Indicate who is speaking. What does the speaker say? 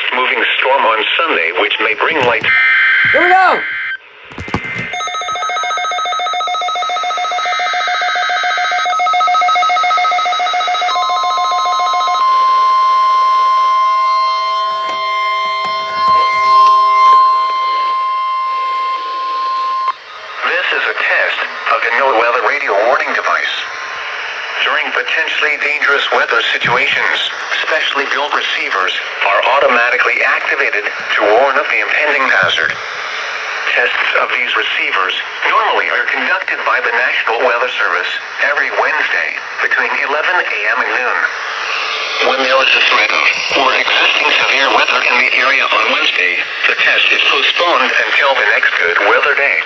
Speaker 1: fast-moving storm on Sunday, which may bring light.
Speaker 2: Here we go!
Speaker 1: This is a test of the no-weather radio warning device. During potentially dangerous weather situations, specially built receivers are automatically activated to warn of the impending hazard. Tests of these receivers normally are conducted by the National Weather Service every Wednesday between 11 a.m. and noon. When there is a threat of or existing severe weather in the area on Wednesday, the test is postponed until the next good weather day.